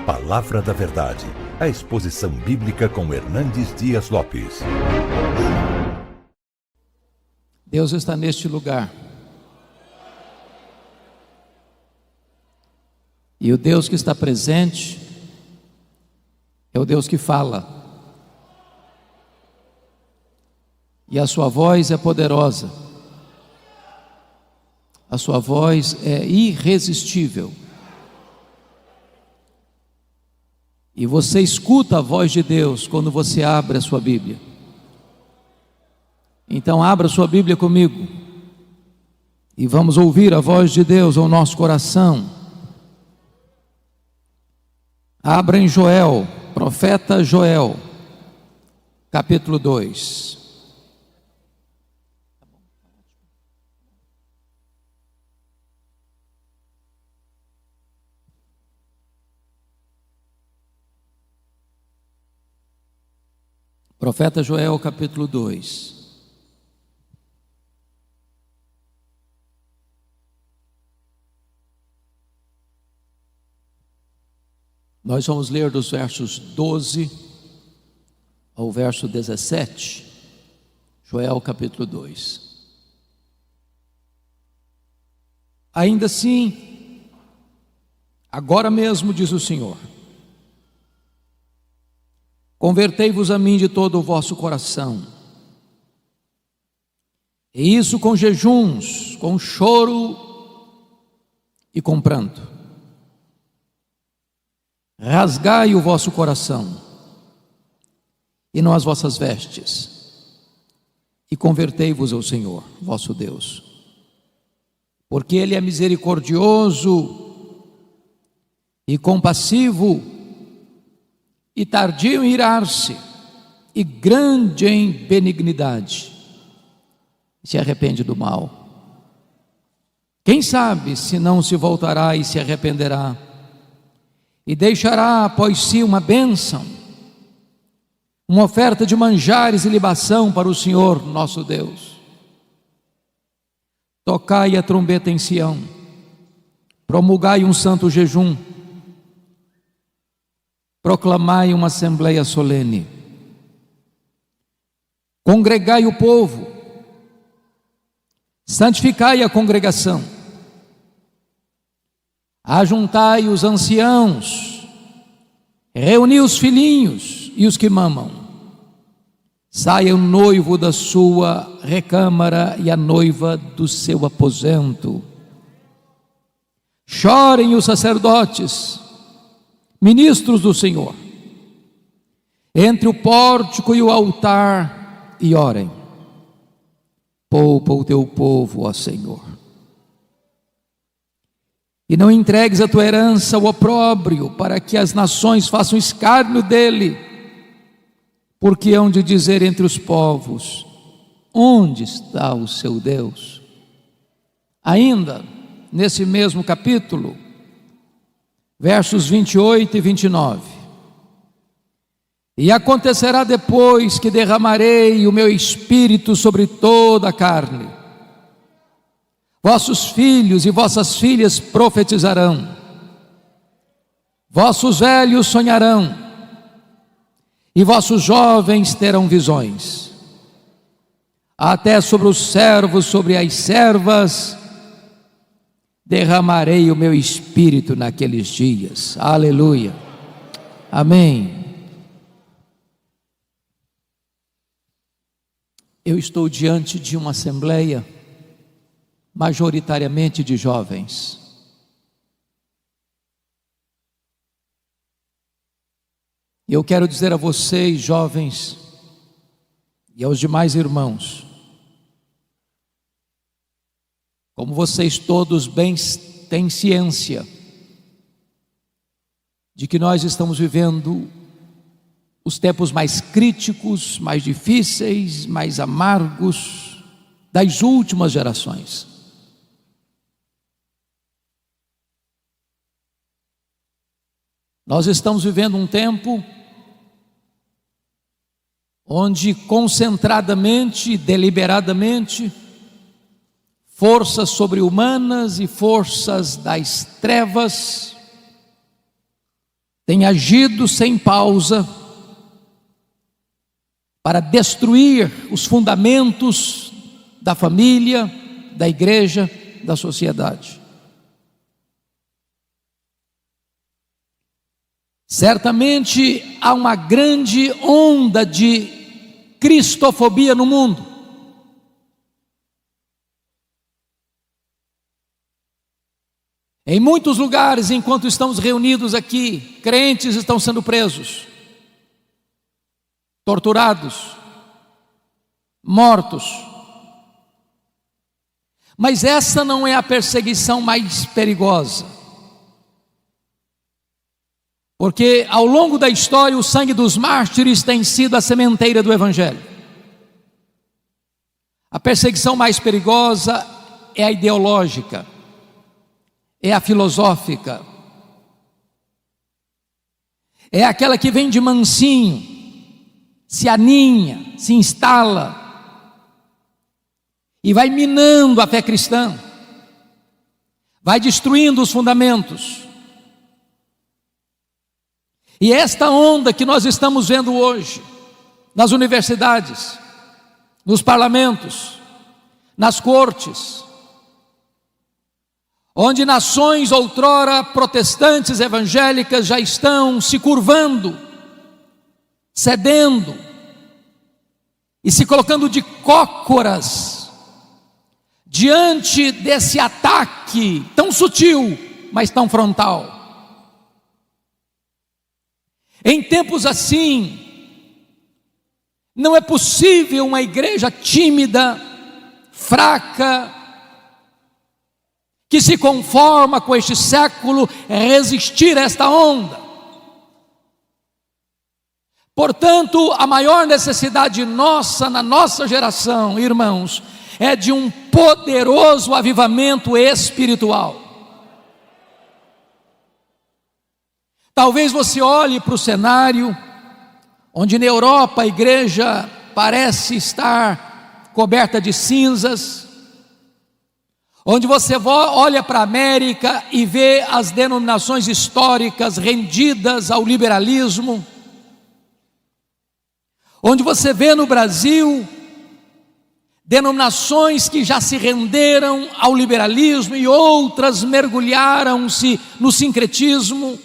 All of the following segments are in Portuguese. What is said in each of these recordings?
Palavra da Verdade, a exposição bíblica com Hernandes Dias Lopes. Deus está neste lugar. E o Deus que está presente é o Deus que fala. E a sua voz é poderosa. A sua voz é irresistível. E você escuta a voz de Deus quando você abre a sua Bíblia. Então abra a sua Bíblia comigo e vamos ouvir a voz de Deus ao nosso coração. Abra em Joel, profeta Joel, capítulo 2. Profeta Joel, capítulo 2. Nós vamos ler dos versos 12 ao verso 17. Joel, capítulo 2. Ainda assim, agora mesmo, diz o Senhor, convertei-vos a mim de todo o vosso coração, e isso com jejuns, com choro e com pranto. Rasgai o vosso coração, e não as vossas vestes, e convertei-vos ao Senhor, vosso Deus, porque Ele é misericordioso e compassivo, e tardio em irar-se, e grande em benignidade, se arrepende do mal. Quem sabe se não se voltará e se arrependerá, e deixará após si uma bênção, uma oferta de manjares e libação para o Senhor nosso Deus. Tocai a trombeta em Sião, promulgai um santo jejum, proclamai uma assembleia solene, congregai o povo, santificai a congregação, ajuntai os anciãos, reuni os filhinhos e os que mamam. Saia o noivo da sua recâmara e a noiva do seu aposento. Chorem os sacerdotes, ministros do Senhor, entre o pórtico e o altar, e orem. Poupa o teu povo, ó Senhor, e não entregues a tua herança ao opróbrio, para que as nações façam escárnio dele, porque hão de dizer entre os povos: onde está o seu Deus? Ainda nesse mesmo capítulo, versos 28 e 29. E acontecerá depois que derramarei o meu espírito sobre toda a carne. Vossos filhos e vossas filhas profetizarão, vossos velhos sonharão, e vossos jovens terão visões. Até sobre os servos, sobre as servas, derramarei o meu espírito naqueles dias. Aleluia. Amém. Eu estou diante de uma assembleia majoritariamente de jovens. E eu quero dizer a vocês, jovens, e aos demais irmãos, como vocês todos bem têm ciência de que nós estamos vivendo os tempos mais críticos, mais difíceis, mais amargos das últimas gerações. Nós estamos vivendo um tempo onde concentradamente, deliberadamente, forças sobre-humanas e forças das trevas tem agido sem pausa para destruir os fundamentos da família, da igreja, da sociedade. Certamente há uma grande onda de cristofobia no mundo. Em muitos lugares, enquanto estamos reunidos aqui, crentes estão sendo presos, torturados, mortos. Mas essa não é a perseguição mais perigosa, porque ao longo da história o sangue dos mártires tem sido a sementeira do Evangelho. A perseguição mais perigosa é a ideológica, é a filosófica, é aquela que vem de mansinho, se aninha, se instala e vai minando a fé cristã, vai destruindo os fundamentos. E esta onda que nós estamos vendo hoje, nas universidades, nos parlamentos, nas cortes, onde nações outrora protestantes evangélicas já estão se curvando, cedendo e se colocando de cócoras diante desse ataque tão sutil, mas tão frontal. Em tempos assim, não é possível uma igreja tímida, fraca, que se conforma com este século, resistir a esta onda. Portanto, a maior necessidade nossa, na nossa geração, irmãos, é de um poderoso avivamento espiritual. Talvez você olhe para o cenário, onde na Europa a igreja parece estar coberta de cinzas, onde você olha para a América e vê as denominações históricas rendidas ao liberalismo, onde você vê no Brasil denominações que já se renderam ao liberalismo e outras mergulharam-se no sincretismo,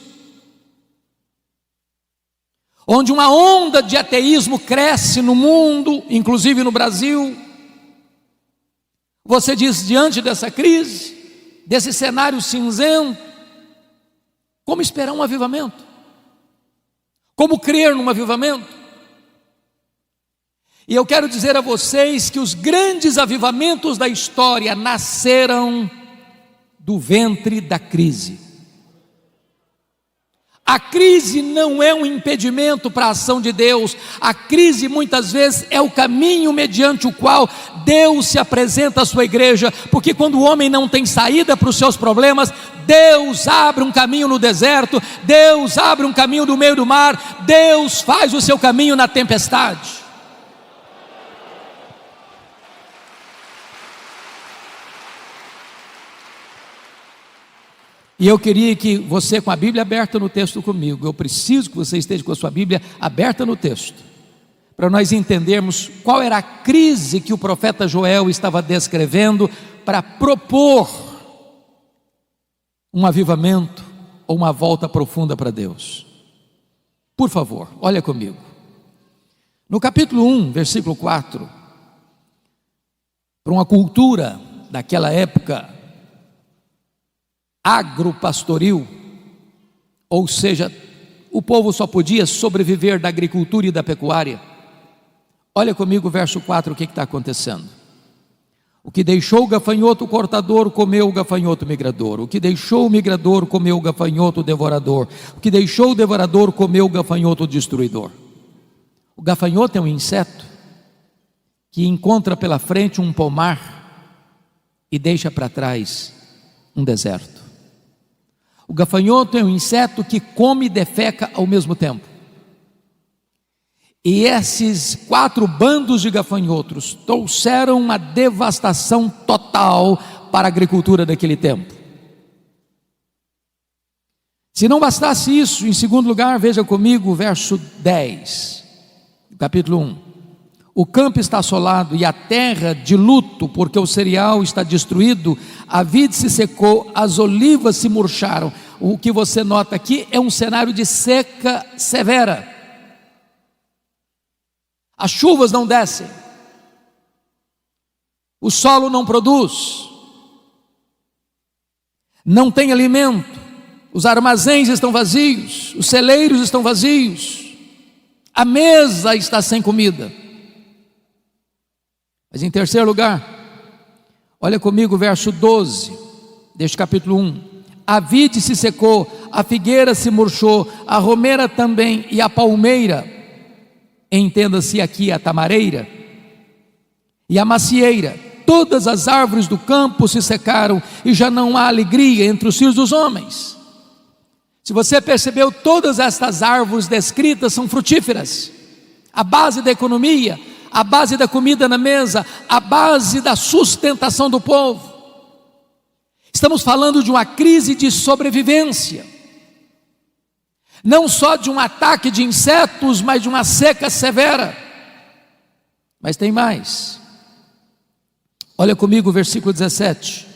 onde uma onda de ateísmo cresce no mundo, inclusive no Brasil. Você diz, diante dessa crise, desse cenário cinzento, como esperar um avivamento? Como crer num avivamento? E eu quero dizer a vocês que os grandes avivamentos da história nasceram do ventre da crise. A crise não é um impedimento para a ação de Deus. A crise muitas vezes é o caminho mediante o qual Deus se apresenta à sua igreja, porque quando o homem não tem saída para os seus problemas, Deus abre um caminho no deserto, Deus abre um caminho no meio do mar, Deus faz o seu caminho na tempestade. E eu queria que você, com a Bíblia aberta no texto comigo, eu preciso que você esteja com a sua Bíblia aberta no texto, para nós entendermos qual era a crise que o profeta Joel estava descrevendo, para propor um avivamento ou uma volta profunda para Deus. Por favor, olha comigo. No capítulo 1, versículo 4, para uma cultura daquela época agropastoril, ou seja, o povo só podia sobreviver da agricultura e da pecuária. Olha comigo o verso 4, o que está acontecendo? O que deixou o gafanhoto cortador, comeu o gafanhoto migrador. O que deixou o migrador, comeu o gafanhoto devorador. O que deixou o devorador, comeu o gafanhoto destruidor. O gafanhoto é um inseto que encontra pela frente um pomar e deixa para trás um deserto. O gafanhoto é um inseto que come e defeca ao mesmo tempo. E esses 4 bandos de gafanhotos trouxeram uma devastação total para a agricultura daquele tempo. Se não bastasse isso, em segundo lugar, veja comigo o verso 10, do capítulo 1. O campo está assolado e a terra de luto, porque o cereal está destruído, a vide se secou, as olivas se murcharam. O que você nota aqui é um cenário de seca severa. As chuvas não descem, o solo não produz, não tem alimento, os armazéns estão vazios, os celeiros estão vazios, a mesa está sem comida. Mas em terceiro lugar, olha comigo o verso 12 deste capítulo 1. A vide se secou, a figueira se murchou, a romeira também e a palmeira, entenda-se aqui a tamareira, e a macieira, todas as árvores do campo se secaram e já não há alegria entre os filhos dos homens. Se você percebeu, todas estas árvores descritas são frutíferas, a base da economia, a base da comida na mesa, a base da sustentação do povo. Estamos falando de uma crise de sobrevivência, não só de um ataque de insetos, mas de uma seca severa. Mas tem mais. Olha comigo o versículo 17.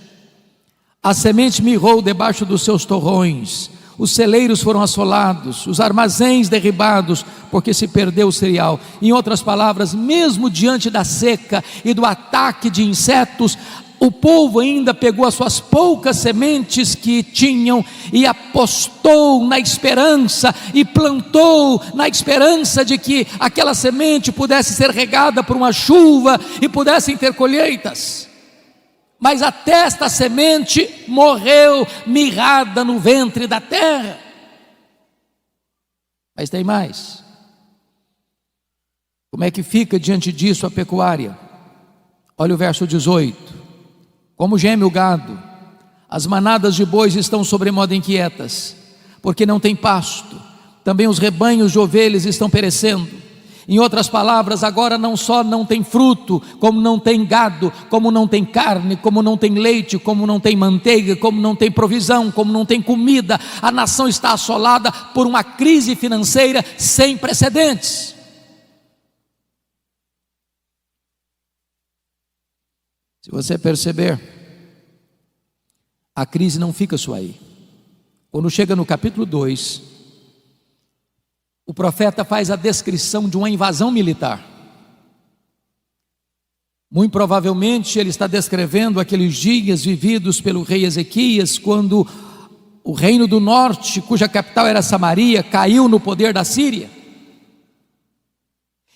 A semente mirrou debaixo dos seus torrões, os celeiros foram assolados, os armazéns derribados, porque se perdeu o cereal. Em outras palavras, mesmo diante da seca e do ataque de insetos, o povo ainda pegou as suas poucas sementes que tinham e apostou na esperança e plantou na esperança de que aquela semente pudesse ser regada por uma chuva e pudessem ter colheitas. Mas até esta semente morreu mirrada no ventre da terra. Mas tem mais. Como é que fica diante disso a pecuária? Olha o verso 18. Como geme o gado, as manadas de bois estão sobremodo inquietas, porque não tem pasto, também os rebanhos de ovelhas estão perecendo. Em outras palavras, agora não só não tem fruto, como não tem gado, como não tem carne, como não tem leite, como não tem manteiga, como não tem provisão, como não tem comida. A nação está assolada por uma crise financeira sem precedentes. Se você perceber, a crise não fica só aí. Quando chega no capítulo 2, o profeta faz a descrição de uma invasão militar. Muito provavelmente ele está descrevendo aqueles dias vividos pelo rei Ezequias, quando o reino do norte, cuja capital era Samaria, caiu no poder da Síria.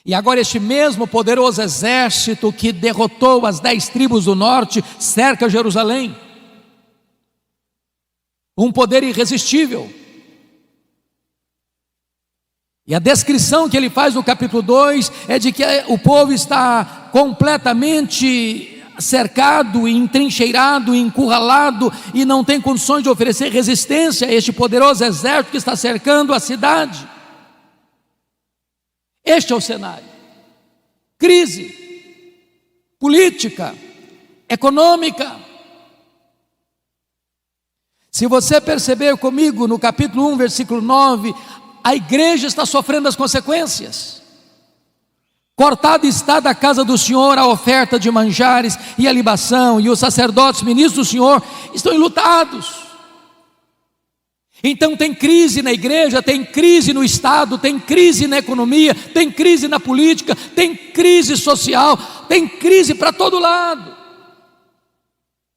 E agora este mesmo poderoso exército que derrotou as 10 tribos do norte, cerca Jerusalém. Um poder irresistível. E a descrição que ele faz no capítulo 2 é de que o povo está completamente cercado, entrincheirado, encurralado e não tem condições de oferecer resistência a este poderoso exército que está cercando a cidade. Este é o cenário. Crise política, econômica. Se você perceber comigo no capítulo 1, versículo 9, a igreja está sofrendo as consequências. Cortada está da casa do Senhor a oferta de manjares e a libação, e os sacerdotes, ministros do Senhor, estão enlutados. Então tem crise na igreja, tem crise no Estado, tem crise na economia, tem crise na política, tem crise social, tem crise para todo lado.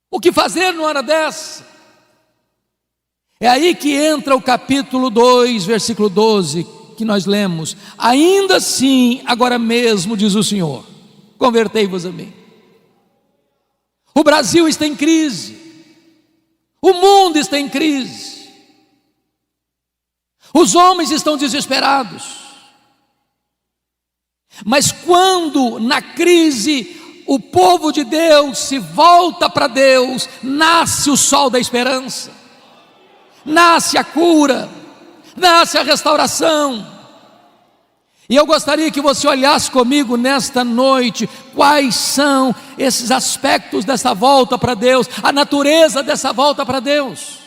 O que fazer numa hora dessa? É aí que entra o capítulo 2, versículo 12, que nós lemos. Ainda assim, agora mesmo, diz o Senhor, convertei-vos a mim. O Brasil está em crise, o mundo está em crise. Os homens estão desesperados. Mas quando na crise o povo de Deus se volta para Deus, nasce o sol da esperança, nasce a cura, nasce a restauração. E eu gostaria que você olhasse comigo nesta noite quais são esses aspectos dessa volta para Deus, a natureza dessa volta para Deus.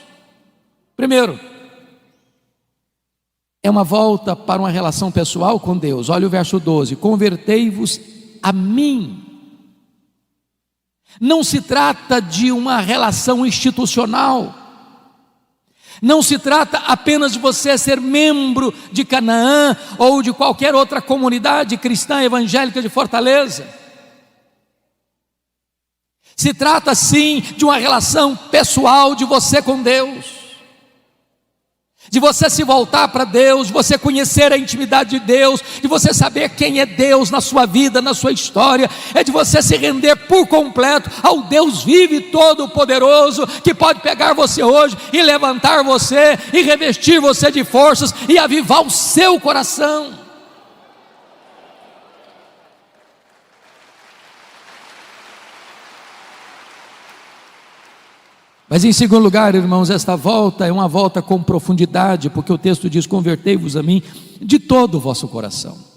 Primeiro, é uma volta para uma relação pessoal com Deus. Olha o verso 12: convertei-vos a mim. Não se trata de uma relação institucional, não se trata apenas de você ser membro de Canaã ou de qualquer outra comunidade cristã evangélica de Fortaleza. Se trata sim de uma relação pessoal de você com Deus, de você se voltar para Deus, de você conhecer a intimidade de Deus, de você saber quem é Deus na sua vida, na sua história. É de você se render por completo ao Deus vivo e todo-poderoso, que pode pegar você hoje e levantar você, e revestir você de forças, e avivar o seu coração. Mas em segundo lugar, irmãos, esta volta é uma volta com profundidade, porque o texto diz: convertei-vos a mim de todo o vosso coração.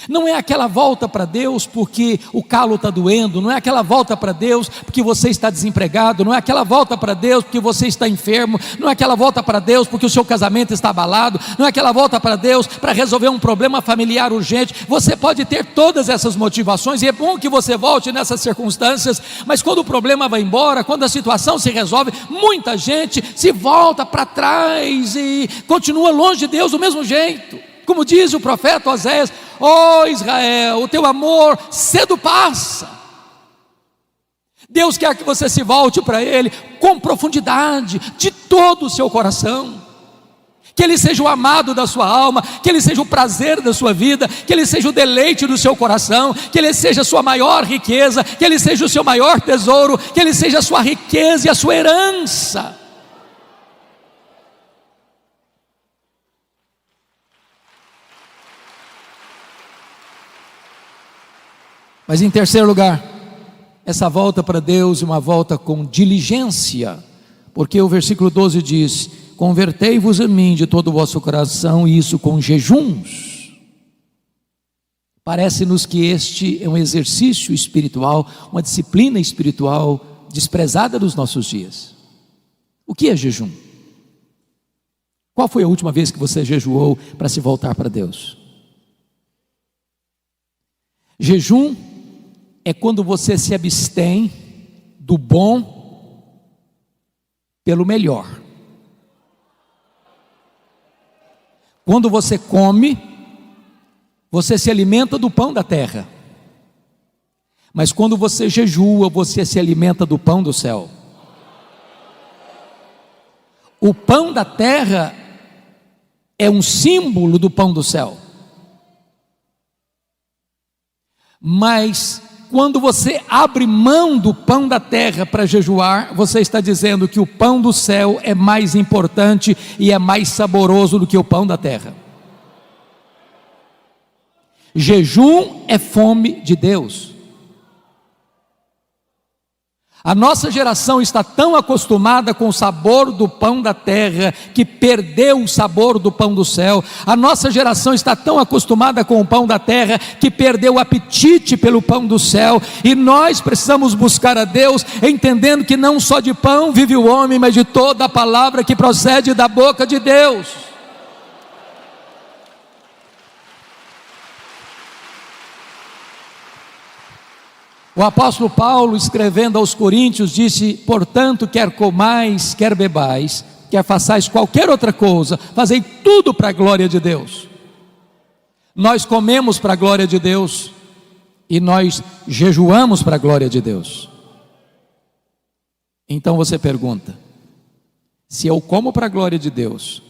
Não é aquela volta para Deus porque o calo está doendo, não é aquela volta para Deus porque você está desempregado, não é aquela volta para Deus porque você está enfermo, não é aquela volta para Deus porque o seu casamento está abalado, não é aquela volta para Deus para resolver um problema familiar urgente. Você pode ter todas essas motivações, e é bom que você volte nessas circunstâncias, mas quando o problema vai embora, quando a situação se resolve, muita gente se volta para trás e continua longe de Deus do mesmo jeito. Como diz o profeta Oséias: ó Israel, o teu amor cedo passa. Deus quer que você se volte para Ele com profundidade, de todo o seu coração. Que Ele seja o amado da sua alma, que Ele seja o prazer da sua vida, que Ele seja o deleite do seu coração, que Ele seja a sua maior riqueza, que Ele seja o seu maior tesouro, que Ele seja a sua riqueza e a sua herança. Mas em terceiro lugar, essa volta para Deus é uma volta com diligência, porque o versículo 12 diz: convertei-vos a mim de todo o vosso coração, e isso com jejuns. Parece-nos que este é um exercício espiritual, uma disciplina espiritual desprezada nos nossos dias. O que é jejum? Qual foi a última vez que você jejuou para se voltar para Deus? Jejum é quando você se abstém do bom pelo melhor. Quando você come, você se alimenta do pão da terra. Mas quando você jejua, você se alimenta do pão do céu. O pão da terra é um símbolo do pão do céu. Mas quando você abre mão do pão da terra para jejuar, você está dizendo que o pão do céu é mais importante e é mais saboroso do que o pão da terra. Jejum é fome de Deus. A nossa geração está tão acostumada com o sabor do pão da terra que perdeu o sabor do pão do céu. A nossa geração está tão acostumada com o pão da terra que perdeu o apetite pelo pão do céu. E nós precisamos buscar a Deus, entendendo que não só de pão vive o homem, mas de toda a palavra que procede da boca de Deus. O apóstolo Paulo, escrevendo aos Coríntios, disse: portanto, quer comais, quer bebais, quer façais qualquer outra coisa, fazei tudo para a glória de Deus. Nós comemos para a glória de Deus e nós jejuamos para a glória de Deus. Então você pergunta: se eu como para a glória de Deus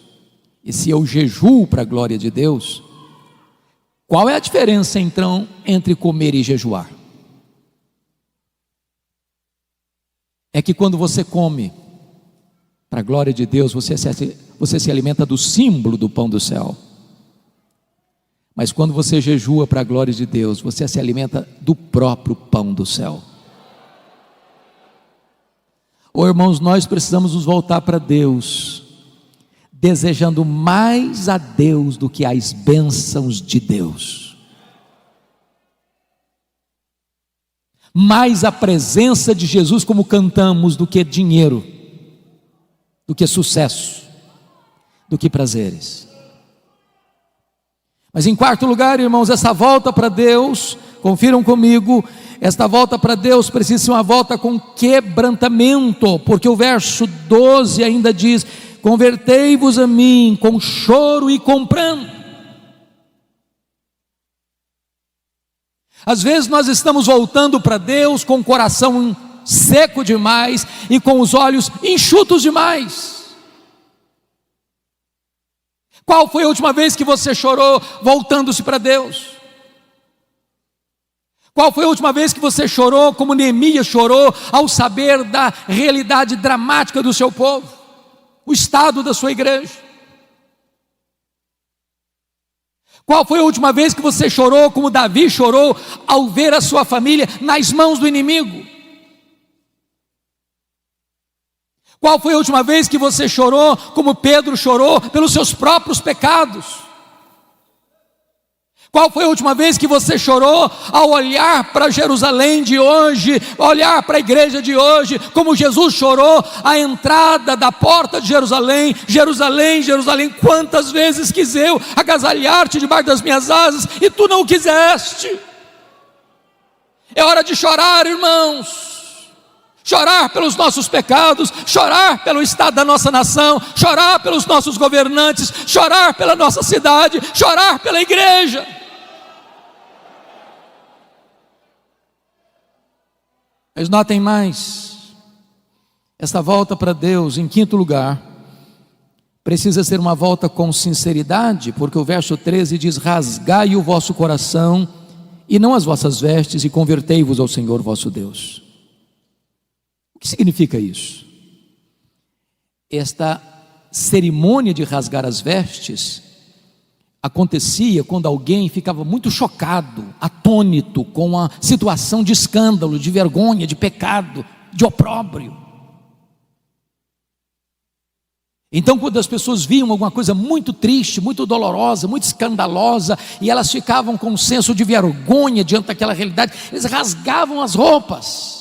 e se eu jejuo para a glória de Deus, qual é a diferença então entre comer e jejuar? É que quando você come para a glória de Deus, você se alimenta do símbolo do pão do céu. Mas quando você jejua para a glória de Deus, você se alimenta do próprio pão do céu. Oh, irmãos, nós precisamos nos voltar para Deus, desejando mais a Deus do que as bênçãos de Deus. Mais a presença de Jesus, como cantamos, do que dinheiro, do que sucesso, do que prazeres. Mas em quarto lugar, irmãos, essa volta para Deus, confiram comigo, esta volta para Deus precisa ser uma volta com quebrantamento, porque o verso 12 ainda diz: convertei-vos a mim com choro e com pranto. Às vezes nós estamos voltando para Deus com o coração seco demais e com os olhos enxutos demais. Qual foi a última vez que você chorou voltando-se para Deus? Qual foi a última vez que você chorou como Neemias chorou ao saber da realidade dramática do seu povo, o estado da sua igreja? Qual foi a última vez que você chorou como Davi chorou ao ver a sua família nas mãos do inimigo? Qual foi a última vez que você chorou como Pedro chorou pelos seus próprios pecados? Qual foi a última vez que você chorou ao olhar para Jerusalém de hoje, olhar para a igreja de hoje, como Jesus chorou à entrada da porta de Jerusalém? Jerusalém, Jerusalém, quantas vezes quis eu agasalhar-te debaixo das minhas asas e tu não o quiseste. É hora de chorar, irmãos. Chorar pelos nossos pecados, chorar pelo estado da nossa nação, chorar pelos nossos governantes, chorar pela nossa cidade, chorar pela igreja. Mas notem mais, esta volta para Deus, em quinto lugar, precisa ser uma volta com sinceridade, porque o verso 13 diz: rasgai o vosso coração e não as vossas vestes, e convertei-vos ao Senhor vosso Deus. O que significa isso? Esta cerimônia de rasgar as vestes acontecia quando alguém ficava muito chocado, atônito com a situação de escândalo, de vergonha, de pecado, de opróbrio. Então, quando as pessoas viam alguma coisa muito triste, muito dolorosa, muito escandalosa, e elas ficavam com um senso de vergonha diante daquela realidade, eles rasgavam as roupas.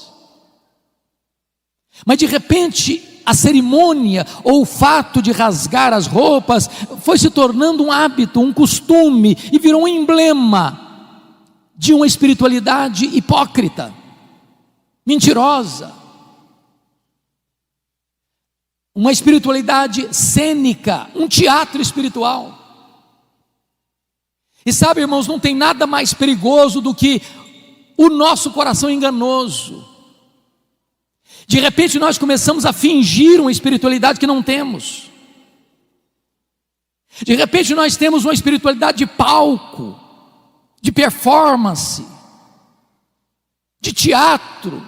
Mas de repente a cerimônia ou o fato de rasgar as roupas foi se tornando um hábito, um costume, e virou um emblema de uma espiritualidade hipócrita, mentirosa, uma espiritualidade cênica, um teatro espiritual. E sabe, irmãos, não tem nada mais perigoso do que o nosso coração enganoso. De repente nós começamos a fingir uma espiritualidade que não temos. De repente nós temos uma espiritualidade de palco, de performance, de teatro,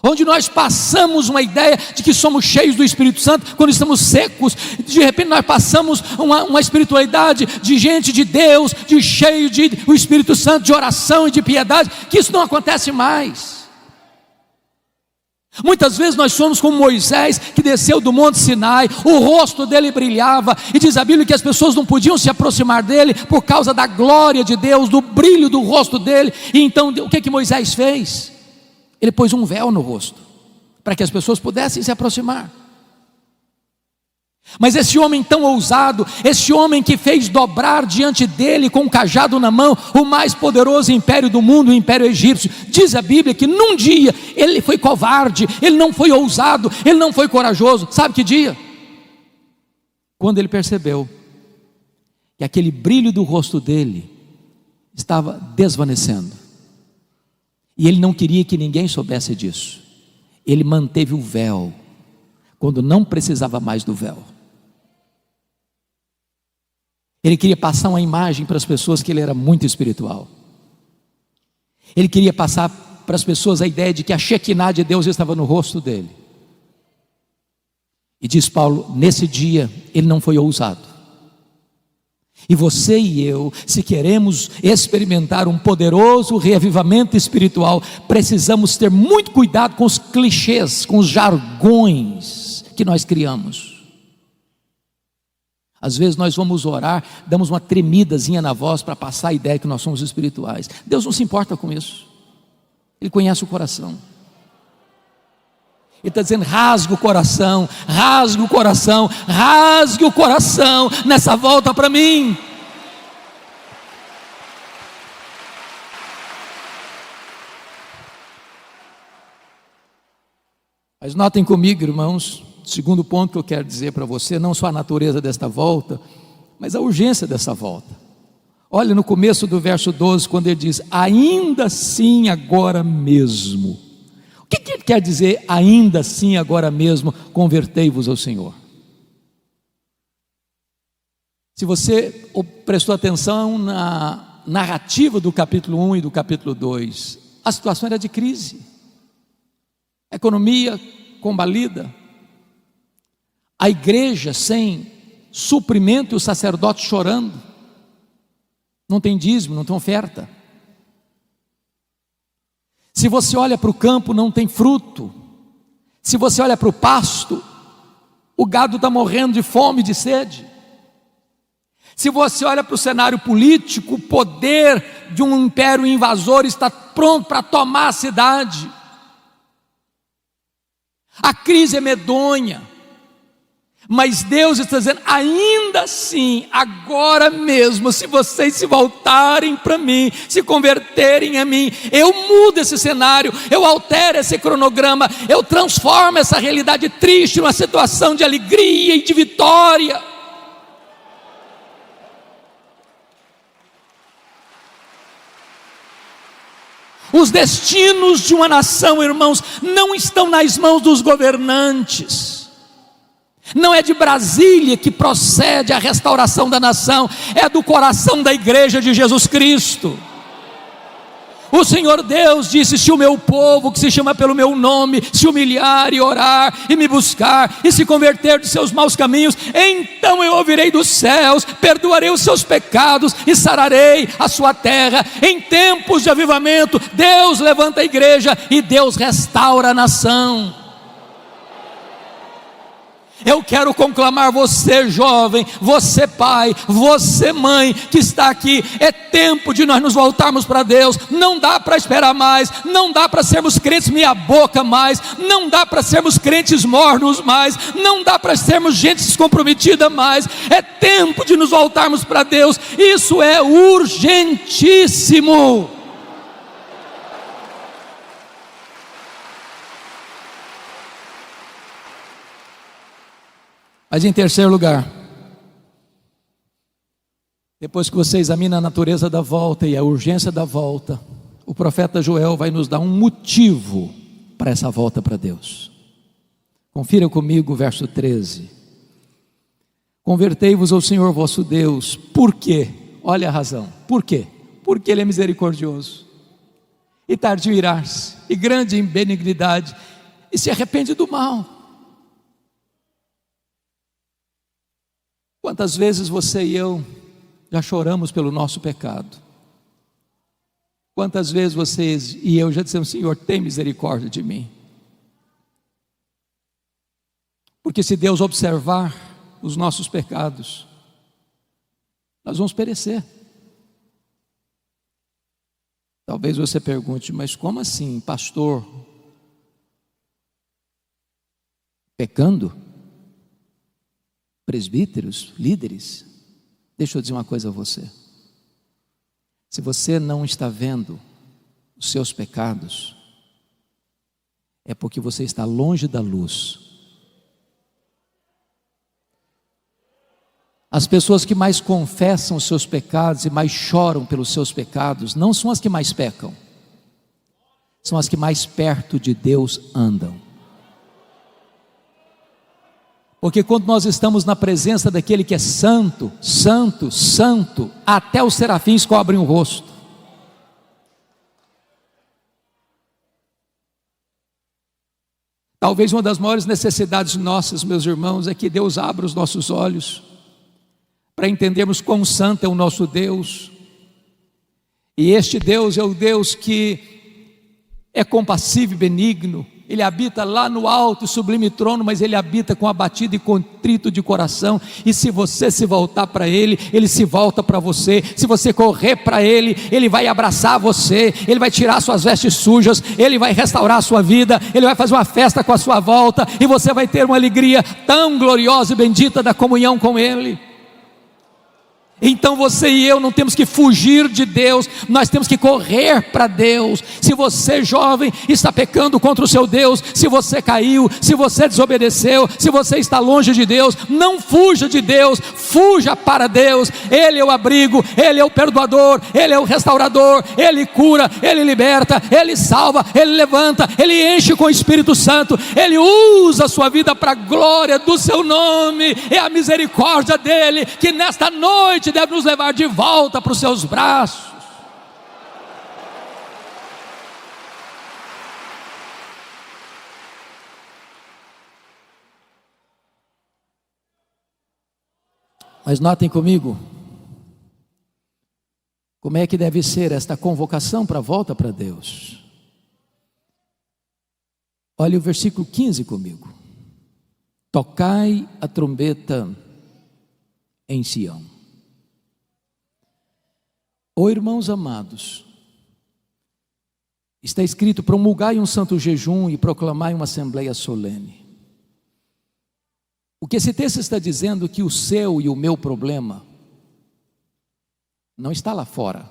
onde nós passamos uma ideia de que somos cheios do Espírito Santo quando estamos secos. De repente nós passamos uma espiritualidade de gente de Deus, de cheio do Espírito Santo, de oração e de piedade, que isso não acontece mais. Muitas vezes nós somos como Moisés, que desceu do Monte Sinai, o rosto dele brilhava, e diz a Bíblia que as pessoas não podiam se aproximar dele por causa da glória de Deus, do brilho do rosto dele. E então o que Moisés fez? Ele pôs um véu no rosto, para que as pessoas pudessem se aproximar. Mas esse homem tão ousado, esse homem que fez dobrar diante dele com um cajado na mão o mais poderoso império do mundo, o império egípcio, diz a Bíblia que num dia ele foi covarde, ele não foi ousado, ele não foi corajoso. Sabe que dia? Quando ele percebeu que aquele brilho do rosto dele estava desvanecendo, e ele não queria que ninguém soubesse disso. Ele manteve o véu quando não precisava mais do véu. Ele queria passar uma imagem para as pessoas que ele era muito espiritual. Ele queria passar para as pessoas a ideia de que a Shekinah de Deus estava no rosto dele. E diz Paulo, nesse dia ele não foi ousado. E você e eu, se queremos experimentar um poderoso reavivamento espiritual, precisamos ter muito cuidado com os clichês, com os jargões que nós criamos. Às vezes nós vamos orar, damos uma tremidazinha na voz para passar a ideia que nós somos espirituais. Deus não se importa com isso. Ele conhece o coração. Ele está dizendo: rasgue o coração, rasgue o coração, rasgue o coração nessa volta para mim. Mas notem comigo, irmãos, segundo ponto que eu quero dizer para você, não só a natureza desta volta, mas a urgência dessa volta. Olha no começo do verso 12, quando ele diz: ainda assim agora mesmo. O que ele quer dizer, ainda assim agora mesmo, convertei-vos ao Senhor? Se você prestou atenção na narrativa do capítulo 1 e do capítulo 2, a situação era de crise, economia combalida, a igreja sem suprimento e os sacerdotes chorando, não tem dízimo, não tem oferta. Se você olha para o campo, não tem fruto. Se você olha para o pasto, o gado está morrendo de fome e de sede. Se você olha para o cenário político, o poder de um império invasor está pronto para tomar a cidade. A crise é medonha, mas Deus está dizendo: ainda assim, agora mesmo, se vocês se voltarem para mim, se converterem a mim, eu mudo esse cenário, eu altero esse cronograma, eu transformo essa realidade triste numa situação de alegria e de vitória. Os destinos de uma nação, irmãos, não estão nas mãos dos governantes. Não é de Brasília que procede a restauração da nação, é do coração da igreja de Jesus Cristo. O Senhor Deus disse: se o meu povo, que se chama pelo meu nome, se humilhar e orar e me buscar e se converter de seus maus caminhos, então eu ouvirei dos céus, perdoarei os seus pecados e sararei a sua terra. Em tempos de avivamento, Deus levanta a igreja e Deus restaura a nação. Eu quero conclamar você, jovem, você pai, você mãe que está aqui. É tempo de nós nos voltarmos para Deus. Não dá para esperar mais, não dá para sermos crentes meia boca mais, não dá para sermos crentes mornos mais, não dá para sermos gente descomprometida mais. É tempo de nos voltarmos para Deus. Isso é urgentíssimo. Mas em terceiro lugar, depois que você examina a natureza da volta e a urgência da volta, o profeta Joel vai nos dar um motivo para essa volta para Deus. Confira comigo o verso 13. Convertei-vos ao Senhor vosso Deus. Por quê? Olha a razão. Por quê? Porque Ele é misericordioso e tardio em irar-se, e grande em benignidade, e se arrepende do mal. Quantas vezes você e eu já choramos pelo nosso pecado? Quantas vezes vocês e eu já dissemos: Senhor, tem misericórdia de mim? Porque se Deus observar os nossos pecados, nós vamos perecer. Talvez você pergunte: mas como assim, pastor? Pecando? Presbíteros, líderes? Deixa eu dizer uma coisa a você: se você não está vendo os seus pecados, é porque você está longe da luz. As pessoas que mais confessam os seus pecados e mais choram pelos seus pecados não são as que mais pecam, são as que mais perto de Deus andam. Porque quando nós estamos na presença daquele que é santo, santo, santo, até os serafins cobrem o rosto. Talvez uma das maiores necessidades nossas, meus irmãos, é que Deus abra os nossos olhos para entendermos quão santo é o nosso Deus. E este Deus é o Deus que é compassivo e benigno. Ele habita lá no alto e sublime trono, mas Ele habita com abatido e contrito de coração. E se você se voltar para Ele, Ele se volta para você. Se você correr para Ele, Ele vai abraçar você, Ele vai tirar suas vestes sujas, Ele vai restaurar a sua vida, Ele vai fazer uma festa com a sua volta, e você vai ter uma alegria tão gloriosa e bendita da comunhão com Ele. Então você e eu não temos que fugir de Deus, nós temos que correr para Deus. Se você, jovem, está pecando contra o seu Deus, se você caiu, se você desobedeceu, se você está longe de Deus, não fuja de Deus, fuja para Deus. Ele é o abrigo, Ele é o perdoador, Ele é o restaurador, Ele cura, Ele liberta, Ele salva, Ele levanta, Ele enche com o Espírito Santo, Ele usa a sua vida para a glória do seu nome. É a misericórdia dEle que nesta noite deve nos levar de volta para os seus braços. Mas notem comigo, como é que deve ser esta convocação para a volta para Deus. Olha o versículo 15 comigo. Tocai a trombeta em Sião. Oh, irmãos amados, está escrito: promulgai um santo jejum e proclamai uma assembleia solene. O que esse texto está dizendo é que o seu e o meu problema não está lá fora,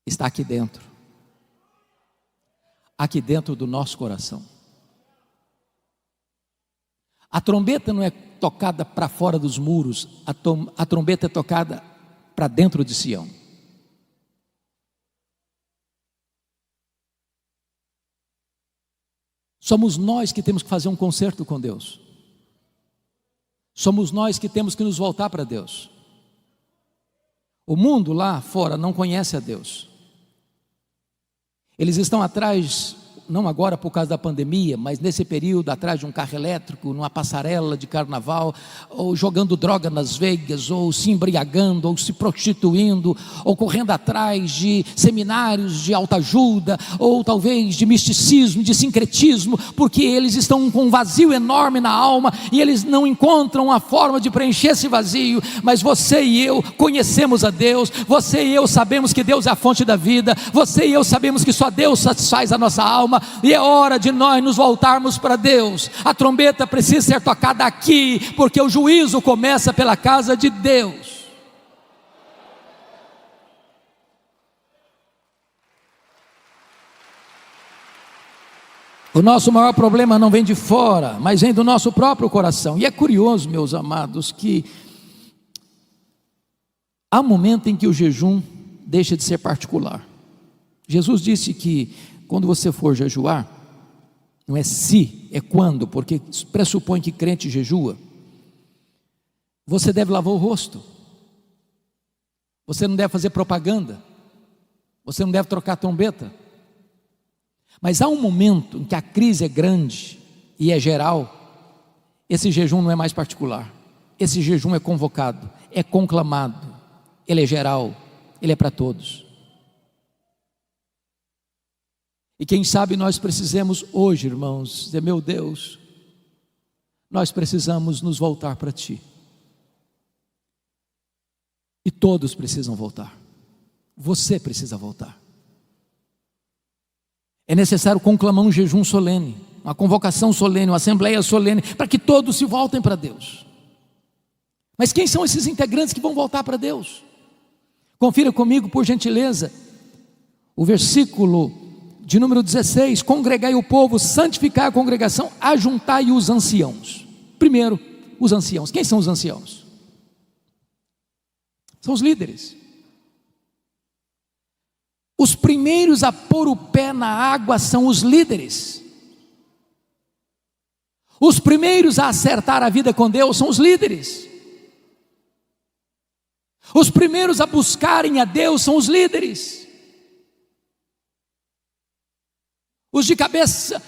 está aqui dentro do nosso coração. A trombeta não é tocada para fora dos muros, a trombeta é tocada para dentro de Sião. Somos nós que temos que fazer um concerto com Deus. Somos nós que temos que nos voltar para Deus. O mundo lá fora não conhece a Deus. Eles estão atrás, não agora por causa da pandemia, mas nesse período atrás de um carro elétrico, numa passarela de carnaval, ou jogando droga nas veias, ou se embriagando, ou se prostituindo, ou correndo atrás de seminários de autoajuda, ou talvez de misticismo, de sincretismo, porque eles estão com um vazio enorme na alma, e eles não encontram uma forma de preencher esse vazio. Mas você e eu conhecemos a Deus, você e eu sabemos que Deus é a fonte da vida, você e eu sabemos que só Deus satisfaz a nossa alma, e é hora de nós nos voltarmos para Deus. A trombeta precisa ser tocada aqui, porque o juízo começa pela casa de Deus. O nosso maior problema não vem de fora, mas vem do nosso próprio coração. E é curioso, meus amados, que há um momento em que o jejum deixa de ser particular. Jesus disse que quando você for jejuar, não é se, é quando, porque pressupõe que crente jejua. Você deve lavar o rosto, você não deve fazer propaganda, você não deve trocar trombeta. Mas há um momento em que a crise é grande e é geral. Esse jejum não é mais particular, esse jejum é convocado, é conclamado, ele é geral, ele é para todos. E quem sabe nós precisamos hoje, irmãos, dizer: meu Deus, nós precisamos nos voltar para Ti. E todos precisam voltar. Você precisa voltar. É necessário conclamar um jejum solene, uma convocação solene, uma assembleia solene, para que todos se voltem para Deus. Mas quem são esses integrantes que vão voltar para Deus? Confira comigo, por gentileza, o versículo de número 16: congregai o povo, santificai a congregação, ajuntai os anciãos. Primeiro, os anciãos. Quem são os anciãos? São os líderes. Os primeiros a pôr o pé na água são os líderes. Os primeiros a acertar a vida com Deus são os líderes. Os primeiros a buscarem a Deus são os líderes. Os de cabeça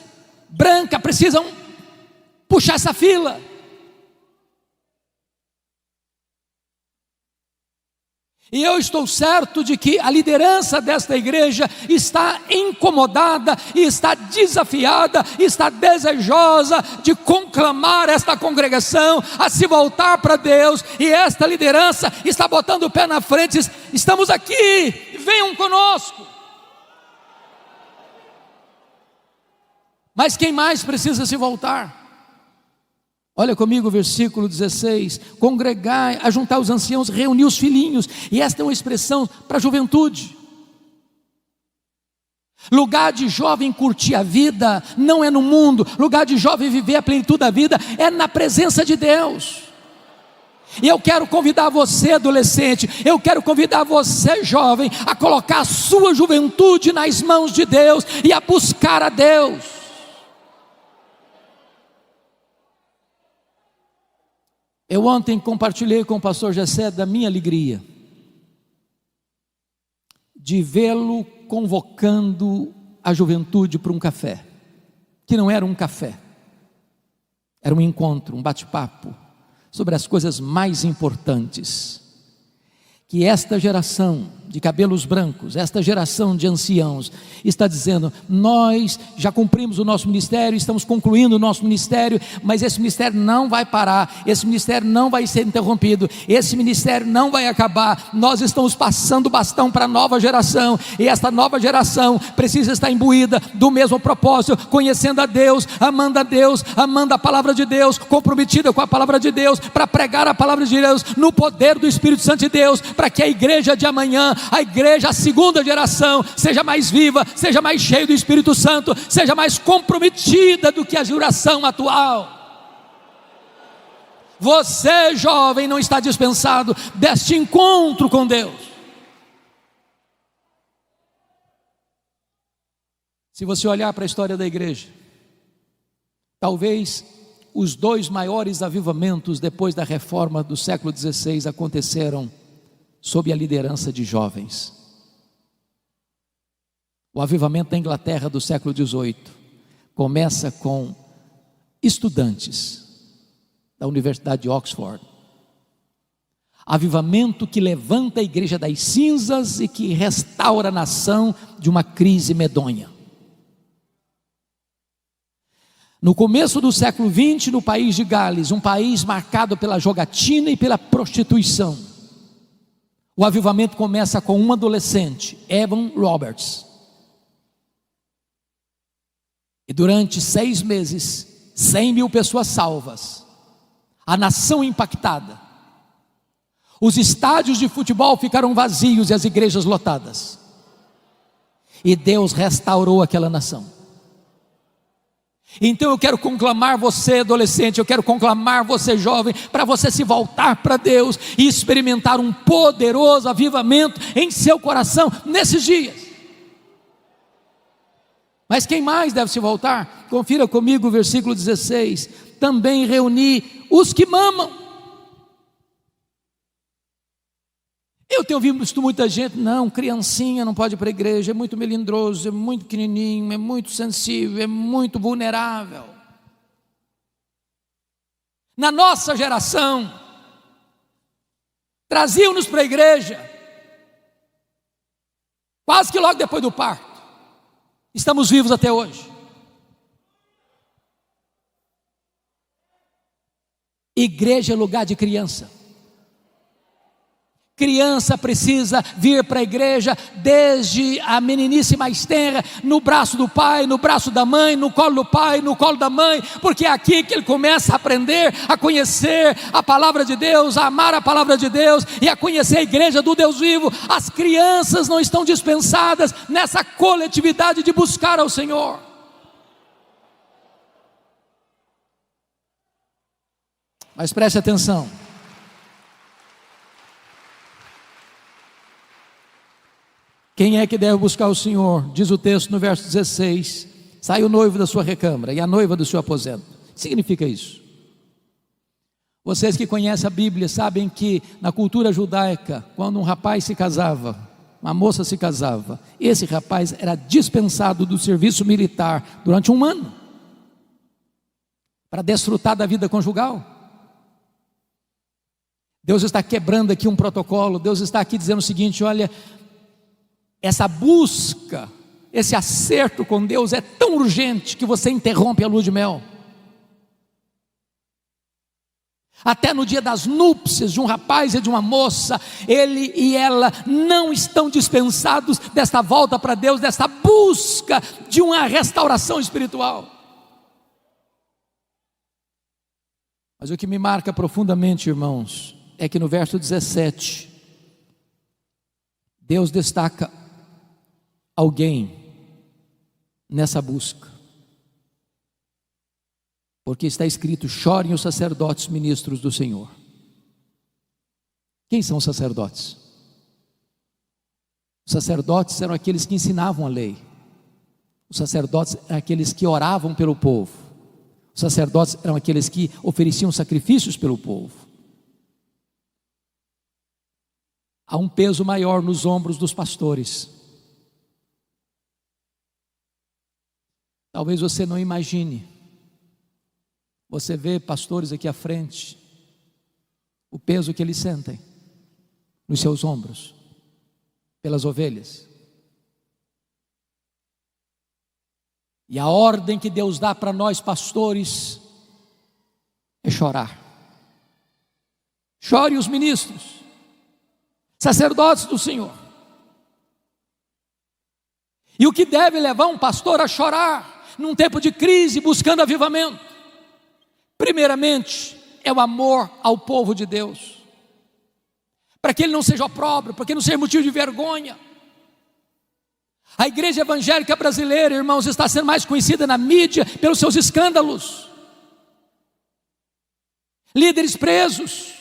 branca precisam puxar essa fila. E eu estou certo de que a liderança desta igreja está incomodada, e está desafiada, está desejosa de conclamar esta congregação a se voltar para Deus. E esta liderança está botando o pé na frente, diz: estamos aqui, venham conosco. Mas quem mais precisa se voltar? Olha comigo o versículo 16: congregai, ajuntar os anciãos, reunir os filhinhos. E esta é uma expressão para a juventude. Lugar de jovem curtir a vida não é no mundo. Lugar de jovem viver a plenitude da vida é na presença de Deus. E eu quero convidar você, adolescente, eu quero convidar você, jovem, a colocar a sua juventude nas mãos de Deus e a buscar a Deus. Eu ontem compartilhei com o pastor Gessé da minha alegria de vê-lo convocando a juventude para um café, que não era um café, era um encontro, um bate-papo sobre as coisas mais importantes que esta geração de cabelos brancos, esta geração de anciãos está dizendo: nós já cumprimos o nosso ministério, estamos concluindo o nosso ministério, mas esse ministério não vai parar, esse ministério não vai ser interrompido, esse ministério não vai acabar. Nós estamos passando o bastão para a nova geração, e esta nova geração precisa estar imbuída do mesmo propósito, conhecendo a Deus, amando a palavra de Deus, comprometida com a palavra de Deus, para pregar a palavra de Deus no poder do Espírito Santo de Deus, para que a igreja de amanhã, a igreja, a segunda geração, seja mais viva, seja mais cheia do Espírito Santo, seja mais comprometida do que a geração atual. Você, jovem, não está dispensado deste encontro com Deus. Se você olhar para a história da igreja, talvez os dois maiores avivamentos depois da reforma do século XVI aconteceram sob a liderança de jovens. O avivamento da Inglaterra do século XVIII começa com estudantes da Universidade de Oxford. Avivamento que levanta a igreja das cinzas e que restaura a nação de uma crise medonha. No começo do século XX, no país de Gales, um país marcado pela jogatina e pela prostituição, o avivamento começa com um adolescente, Evan Roberts. E durante 6 meses, 100.000 pessoas salvas, a nação impactada, os estádios de futebol ficaram vazios e as igrejas lotadas, e Deus restaurou aquela nação. Então eu quero conclamar você, adolescente, eu quero conclamar você, jovem, para você se voltar para Deus e experimentar um poderoso avivamento em seu coração nesses dias. Mas quem mais deve se voltar? Confira comigo o versículo 16: também reuni os que mamam. Eu tenho visto muita gente: não, criancinha não pode ir para a igreja, é muito melindroso, é muito pequenininho, é muito sensível, é muito vulnerável. Na nossa geração, traziam-nos para a igreja quase que logo depois do parto. Estamos vivos até hoje. Igreja é lugar de criança. Criança precisa vir para a igreja desde a meninice mais tenra, no braço do pai, no braço da mãe, no colo do pai, no colo da mãe, porque é aqui que ele começa a aprender, a conhecer a palavra de Deus, a amar a palavra de Deus e a conhecer a igreja do Deus vivo. As crianças não estão dispensadas nessa coletividade de buscar ao Senhor. Mas preste atenção. Quem é que deve buscar o Senhor? Diz o texto no verso 16: sai o noivo da sua recâmara e a noiva do seu aposento. O que significa isso? Vocês que conhecem a Bíblia sabem que na cultura judaica, quando um rapaz se casava, uma moça se casava, esse rapaz era dispensado do serviço militar durante 1 ano, para desfrutar da vida conjugal. Deus está quebrando aqui um protocolo. Deus está aqui dizendo o seguinte: olha, essa busca, esse acerto com Deus é tão urgente que você interrompe a lua de mel. Até no dia das núpcias de um rapaz e de uma moça, ele e ela não estão dispensados desta volta para Deus, desta busca de uma restauração espiritual. Mas o que me marca profundamente, irmãos, é que no verso 17, Deus destaca alguém nessa busca. Porque está escrito: chorem os sacerdotes ministros do Senhor. Quem são os sacerdotes? Os sacerdotes eram aqueles que ensinavam a lei. Os sacerdotes eram aqueles que oravam pelo povo. Os sacerdotes eram aqueles que ofereciam sacrifícios pelo povo. Há um peso maior nos ombros dos pastores. Talvez você não imagine. Você vê pastores aqui à frente, o peso que eles sentem nos seus ombros, pelas ovelhas. E a ordem que Deus dá para nós pastores é chorar. Chore os ministros, sacerdotes do Senhor. E o que deve levar um pastor a chorar num tempo de crise, buscando avivamento? Primeiramente, é o amor ao povo de Deus, para que ele não seja opróbrio, para que ele não seja motivo de vergonha. A igreja evangélica brasileira, irmãos, está sendo mais conhecida na mídia pelos seus escândalos, líderes presos,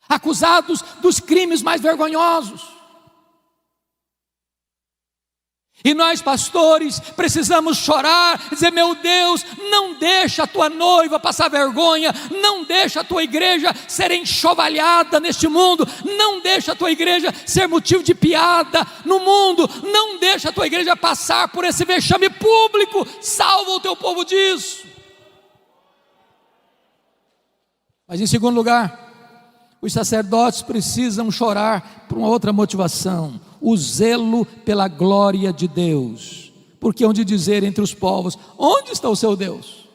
acusados dos crimes mais vergonhosos. E nós pastores precisamos chorar, dizer: meu Deus, não deixa a tua noiva passar vergonha, não deixa a tua igreja ser enxovalhada neste mundo, não deixa a tua igreja ser motivo de piada no mundo, não deixa a tua igreja passar por esse vexame público, salva o teu povo disso. Mas em segundo lugar, os sacerdotes precisam chorar por uma outra motivação: o zelo pela glória de Deus. Porque onde dizer entre os povos: onde está o seu Deus?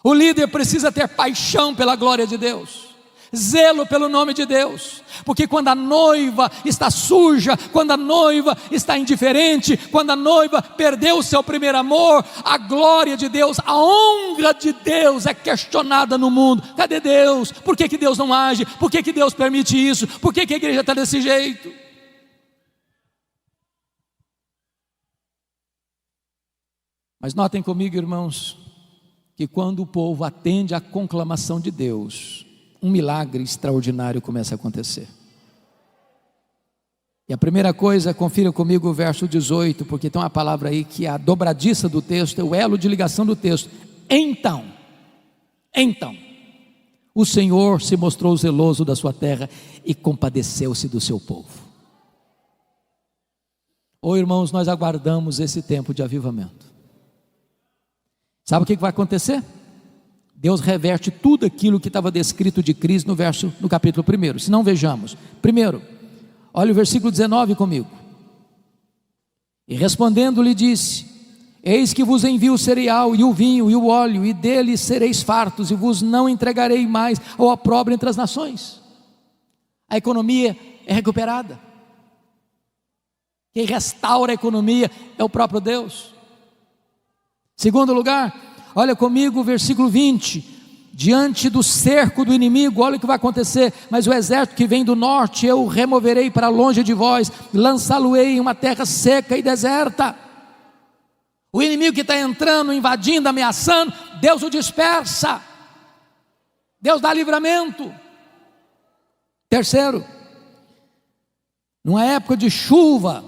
O líder precisa ter paixão pela glória de Deus, zelo pelo nome de Deus. Porque quando a noiva está suja, quando a noiva está indiferente, quando a noiva perdeu o seu primeiro amor, a glória de Deus, a honra de Deus é questionada no mundo. Cadê Deus? Por que Deus não age? Por que Deus permite isso? Por que a igreja está desse jeito? Mas notem comigo, irmãos, que quando o povo atende à conclamação de Deus, um milagre extraordinário começa a acontecer. E a primeira coisa, confira comigo o verso 18, porque tem uma palavra aí que é a dobradiça do texto, é o elo de ligação do texto. Então, o Senhor se mostrou zeloso da sua terra e compadeceu-se do seu povo. Oh, irmãos, nós aguardamos esse tempo de avivamento. Sabe o que vai acontecer? Deus reverte tudo aquilo que estava descrito de crise no capítulo 1. Se não, vejamos. Primeiro, olha o versículo 19 comigo. E respondendo-lhe disse: eis que vos envio o cereal e o vinho e o óleo, e dele sereis fartos, e vos não entregarei mais ao opróbrio entre as nações. A economia é recuperada. Quem restaura a economia é o próprio Deus. Segundo lugar, olha comigo o versículo 20. Diante do cerco do inimigo, olha o que vai acontecer: mas o exército que vem do norte eu removerei para longe de vós, lançá-lo-ei em uma terra seca e deserta. O inimigo que está entrando, invadindo, ameaçando, Deus o dispersa, Deus dá livramento. Terceiro, numa época de chuva,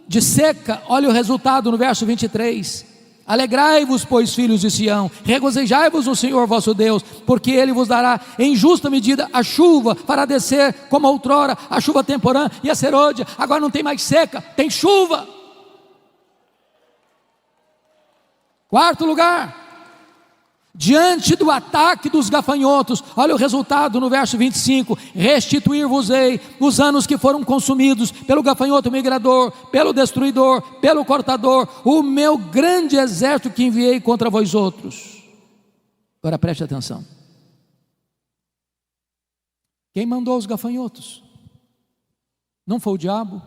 de seca, olha o resultado no verso 23. Alegrai-vos, pois, filhos de Sião, regozijai-vos no Senhor vosso Deus, porque Ele vos dará em justa medida a chuva, fará descer como outrora a chuva temporã e a serôdia. Agora não tem mais seca, tem chuva. Quarto lugar, diante do ataque dos gafanhotos. Olha o resultado no verso 25: restituir-vos-ei os anos que foram consumidos pelo gafanhoto migrador, pelo destruidor, pelo cortador, o meu grande exército que enviei contra vós outros. Agora preste atenção. Quem mandou os gafanhotos? Não foi o diabo?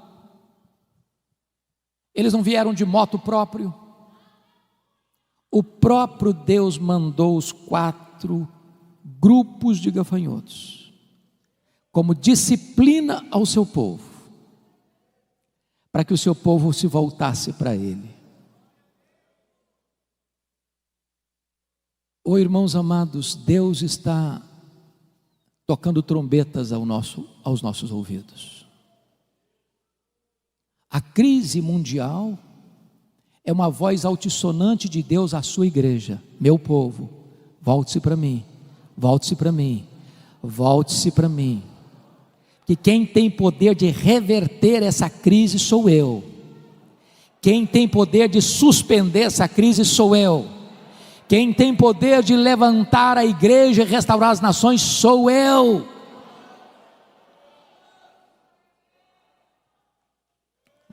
Eles não vieram de moto próprio? O próprio Deus mandou os 4 grupos de gafanhotos como disciplina ao seu povo, para que o seu povo se voltasse para Ele. Oh, irmãos amados, Deus está tocando trombetas aos nossos ouvidos. A crise mundial é uma voz altissonante de Deus à sua igreja: meu povo, volte-se para mim, volte-se para mim, volte-se para mim. Que quem tem poder de reverter essa crise sou eu. Quem tem poder de suspender essa crise sou eu. Quem tem poder de levantar a igreja e restaurar as nações sou eu.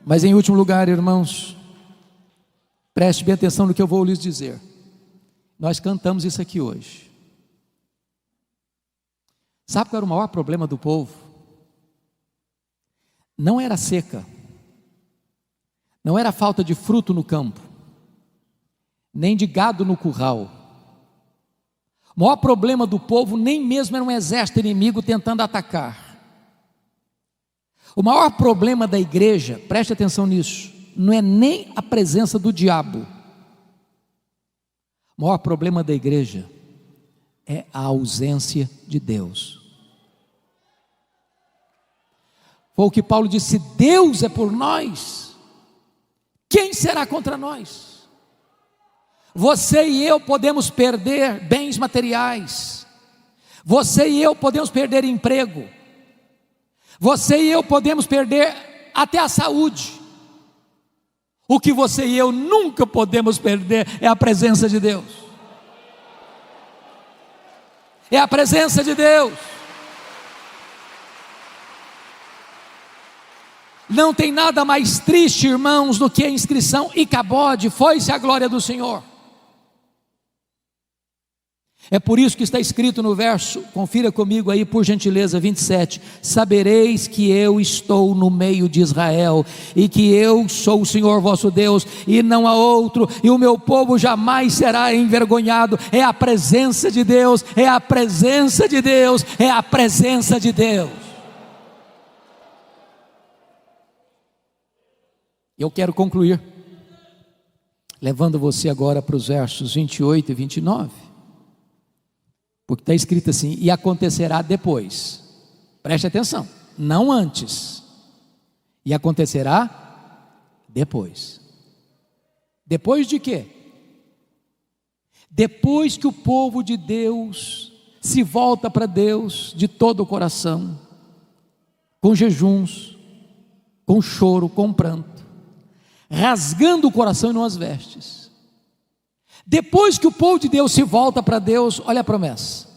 Mas em último lugar, irmãos, preste bem atenção no que eu vou lhes dizer. Nós cantamos isso aqui hoje. Sabe qual era o maior problema do povo? Não era a seca, não era a falta de fruto no campo, nem de gado no curral. O maior problema do povo nem mesmo era um exército inimigo tentando atacar. O maior problema da igreja, preste atenção nisso, não é nem a presença do diabo. O maior problema da igreja é a ausência de Deus. Foi o que Paulo disse: se Deus é por nós, quem será contra nós? Você e eu podemos perder bens materiais, você e eu podemos perder emprego, você e eu podemos perder até a saúde. O que você e eu nunca podemos perder é a presença de Deus. É a presença de Deus. Não tem nada mais triste, irmãos, do que a inscrição Icabode, foi-se a glória do Senhor. É por isso que está escrito no verso, confira comigo aí por gentileza, 27, sabereis que eu estou no meio de Israel, e que eu sou o Senhor vosso Deus, e não há outro, e o meu povo jamais será envergonhado. É a presença de Deus, é a presença de Deus, é a presença de Deus. Eu quero concluir, levando você agora para os versos 28 e 29, porque está escrito assim: e acontecerá depois, preste atenção, não antes, e acontecerá depois. Depois de quê? Depois que o povo de Deus se volta para Deus de todo o coração, com jejuns, com choro, com pranto, rasgando o coração e não as vestes. Depois que o povo de Deus se volta para Deus, olha a promessa: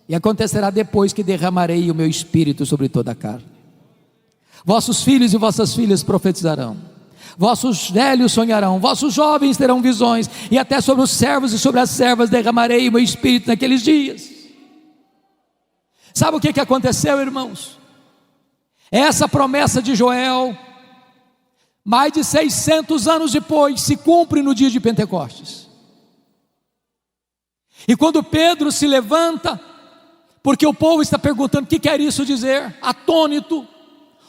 e acontecerá depois que derramarei o meu espírito sobre toda a carne. Vossos filhos e vossas filhas profetizarão, vossos velhos sonharão, vossos jovens terão visões, e até sobre os servos e sobre as servas derramarei o meu espírito naqueles dias. Sabe o que aconteceu, irmãos? Essa promessa de Joel, mais de 600 anos depois, se cumpre no dia de Pentecostes. E quando Pedro se levanta, porque o povo está perguntando o que quer isso dizer, atônito,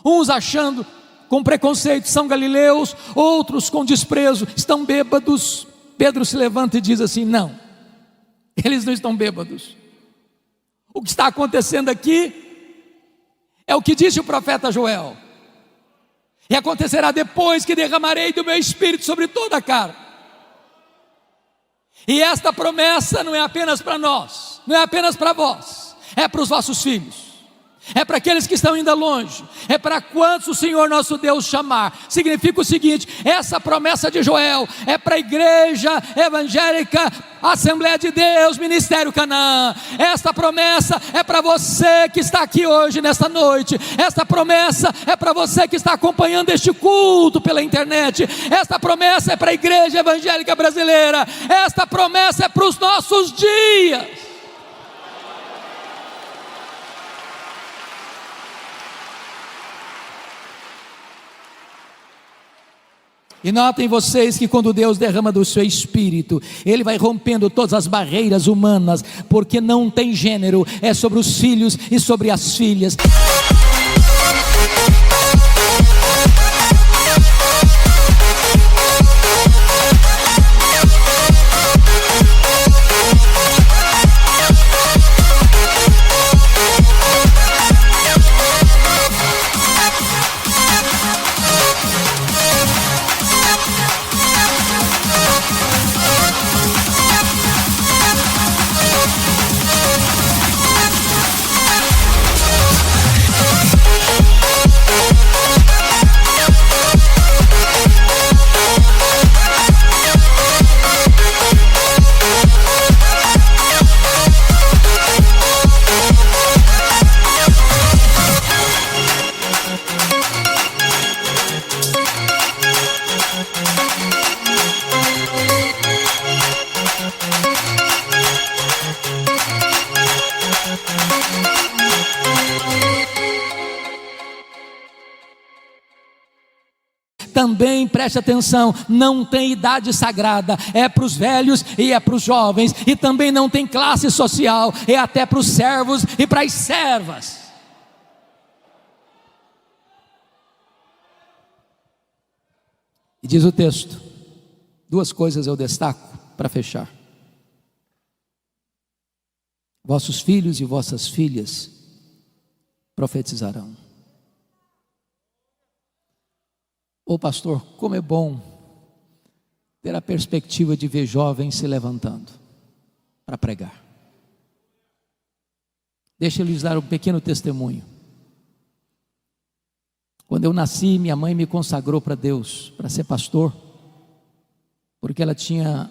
uns achando com preconceito são galileus, outros com desprezo estão bêbados. Pedro se levanta e diz assim: não, eles não estão bêbados. O que está acontecendo aqui é o que disse o profeta Joel: e acontecerá depois que derramarei do meu espírito sobre toda a carne. E esta promessa não é apenas para nós, não é apenas para vós, é para os vossos filhos, é para aqueles que estão ainda longe, é para quantos o Senhor nosso Deus chamar. Significa o seguinte: essa promessa de Joel é para a igreja evangélica, Assembleia de Deus, Ministério Canaã. Esta promessa é para você que está aqui hoje, nesta noite. Esta promessa é para você que está acompanhando este culto pela internet. Esta promessa é para a igreja evangélica brasileira. Esta promessa é para os nossos dias. E notem vocês que quando Deus derrama do seu Espírito, Ele vai rompendo todas as barreiras humanas, porque não tem gênero, é sobre os filhos e sobre as filhas. Também preste atenção, não tem idade sagrada, é para os velhos e é para os jovens, e também não tem classe social, é até para os servos e para as servas. E diz o texto, duas coisas eu destaco para fechar: vossos filhos e vossas filhas profetizarão. Ô pastor, como é bom ter a perspectiva de ver jovens se levantando para pregar. Deixa eu lhes dar um pequeno testemunho. Quando eu nasci, minha mãe me consagrou para Deus, para ser pastor, porque ela tinha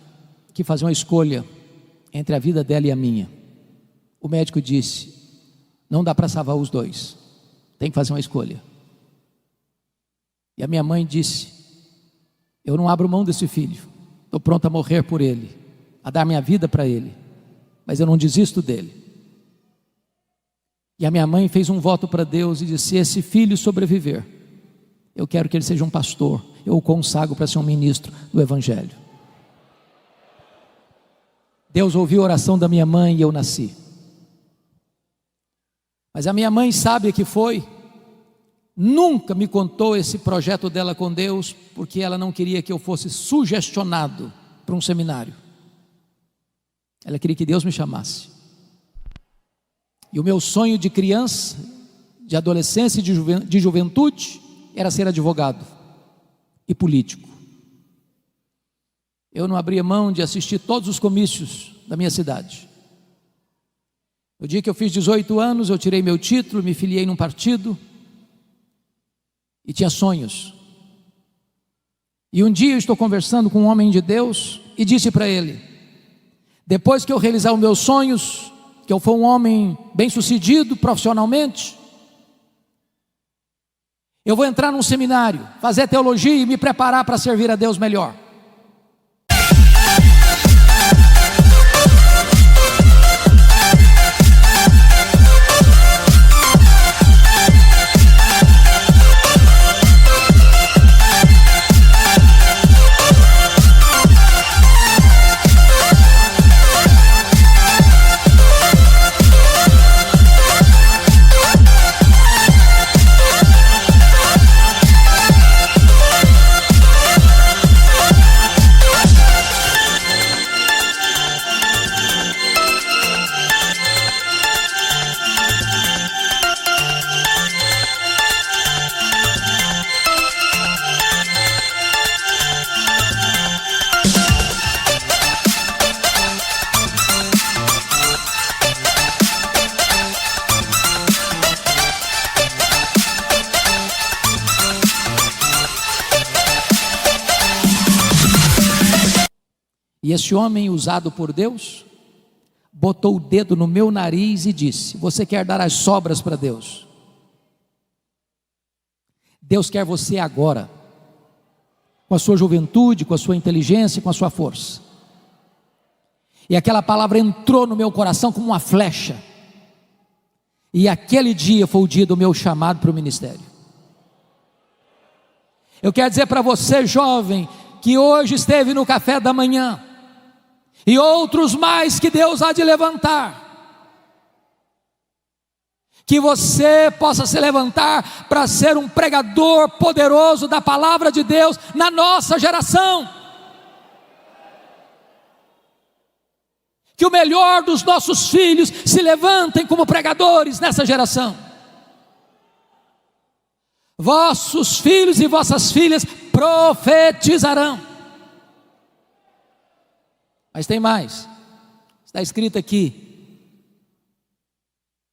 que fazer uma escolha entre a vida dela e a minha. O médico disse: não dá para salvar os dois, tem que fazer uma escolha. E a minha mãe disse: eu não abro mão desse filho, estou pronto a morrer por ele, a dar minha vida para ele, mas eu não desisto dele. E a minha mãe fez um voto para Deus e disse: se esse filho sobreviver, eu quero que ele seja um pastor, eu o consagro para ser um ministro do Evangelho. Deus ouviu a oração da minha mãe e eu nasci. Mas a minha mãe, sábia que foi, nunca me contou esse projeto dela com Deus, porque ela não queria que eu fosse sugestionado para um seminário. Ela queria que Deus me chamasse. E o meu sonho de criança, de adolescência e de juventude era ser advogado e político. Eu não abria mão de assistir todos os comícios da minha cidade. No dia que eu fiz 18 anos, eu tirei meu título, me filiei num partido e tinha sonhos. E um dia eu estou conversando com um homem de Deus e disse para ele: depois que eu realizar os meus sonhos, que eu for um homem bem sucedido profissionalmente, eu vou entrar num seminário, fazer teologia e me preparar para servir a Deus melhor. esse homem usado por Deus botou o dedo no meu nariz e disse: você quer dar as sobras para Deus? Deus quer você agora, com a sua juventude, com a sua inteligência, com a sua força. E aquela palavra entrou no meu coração como uma flecha. E aquele dia foi o dia do meu chamado para o ministério. Eu quero dizer para você, jovem, que hoje esteve no café da manhã, e outros mais que Deus há de levantar, que você possa se levantar para ser um pregador poderoso da palavra de Deus na nossa geração. Que o melhor dos nossos filhos se levantem como pregadores nessa geração. Vossos filhos e vossas filhas profetizarão. Mas tem mais, está escrito aqui: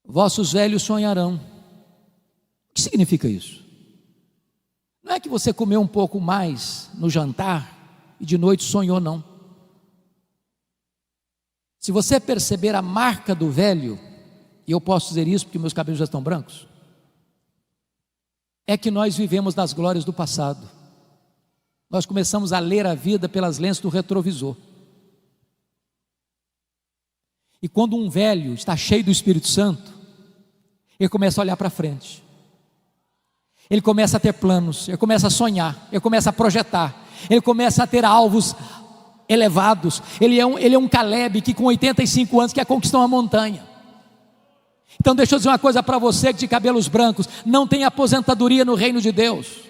vossos velhos sonharão. O que significa isso? Não é que você comeu um pouco mais no jantar e de noite sonhou, não. Se você perceber a marca do velho, e eu posso dizer isso porque meus cabelos já estão brancos, é que nós vivemos das glórias do passado. Nós começamos a ler a vida pelas lentes do retrovisor. E quando um velho está cheio do Espírito Santo, ele começa a olhar para frente, ele começa a ter planos, ele começa a sonhar, ele começa a projetar, ele começa a ter alvos elevados. Ele é um Caleb que com 85 anos quer conquistar uma montanha. Então deixa eu dizer uma coisa para você que de cabelos brancos: não tem aposentadoria no reino de Deus.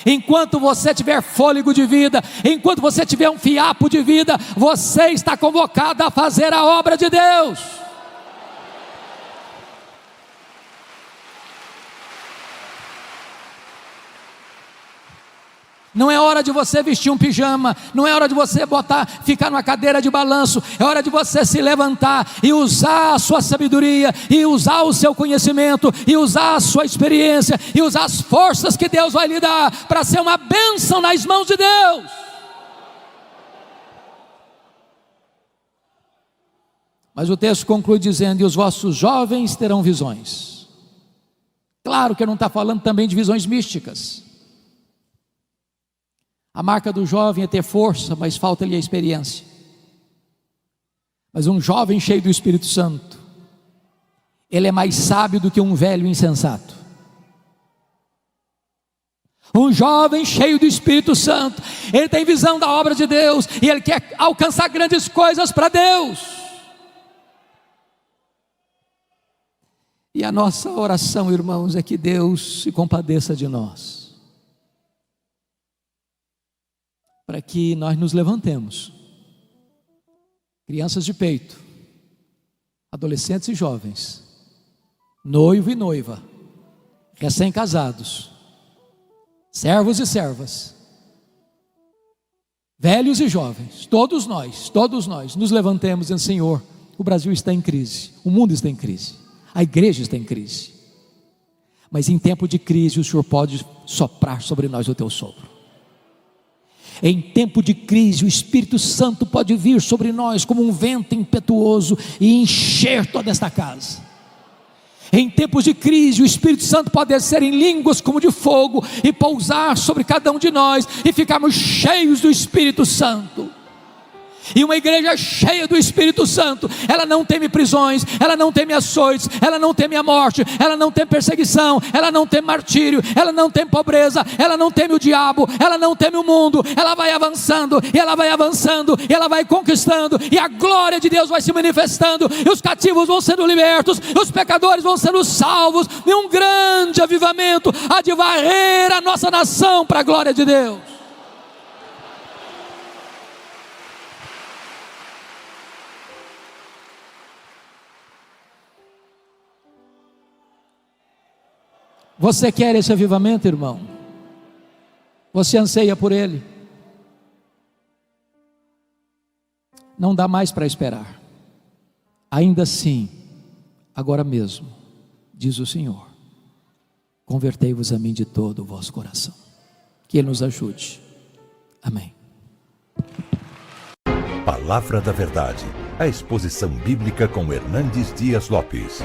Enquanto você tiver fôlego de vida, enquanto você tiver um fiapo de vida, você está convocado a fazer a obra de Deus. Não é hora de você vestir um pijama, não é hora de você ficar numa cadeira de balanço. É hora de você se levantar e usar a sua sabedoria, e usar o seu conhecimento, e usar a sua experiência, e usar as forças que Deus vai lhe dar para ser uma bênção nas mãos de Deus. Mas o texto conclui dizendo: e os vossos jovens terão visões. Claro que não está falando também de visões místicas. A marca do jovem é ter força, mas falta-lhe a experiência. Mas um jovem cheio do Espírito Santo, ele é mais sábio do que um velho insensato. Um jovem cheio do Espírito Santo, ele tem visão da obra de Deus, e ele quer alcançar grandes coisas para Deus. E a nossa oração, irmãos, é que Deus se compadeça de nós, para que nós nos levantemos, crianças de peito, adolescentes e jovens, noivo e noiva, recém-casados, servos e servas, velhos e jovens, todos nós nos levantemos dizendo: Senhor, o Brasil está em crise, o mundo está em crise, a igreja está em crise, mas em tempo de crise o Senhor pode soprar sobre nós o teu sopro. Em tempo de crise o Espírito Santo pode vir sobre nós como um vento impetuoso e encher toda esta casa. Em tempos de crise o Espírito Santo pode descer em línguas como de fogo e pousar sobre cada um de nós, e ficarmos cheios do Espírito Santo. E uma igreja cheia do Espírito Santo, ela não teme prisões, ela não teme açoites, ela não teme a morte, ela não teme perseguição, ela não teme martírio, ela não teme pobreza, ela não teme o diabo, ela não teme o mundo. Ela vai avançando, e ela vai avançando, e ela vai conquistando, e a glória de Deus vai se manifestando, e os cativos vão sendo libertos, e os pecadores vão sendo salvos, e um grande avivamento há de varrer a nossa nação para a glória de Deus. Você quer esse avivamento, irmão? Você anseia por ele? Não dá mais para esperar. Ainda assim, agora mesmo, diz o Senhor: convertei-vos a mim de todo o vosso coração. Que Ele nos ajude. Amém. Palavra da Verdade, a exposição bíblica com Hernandes Dias Lopes.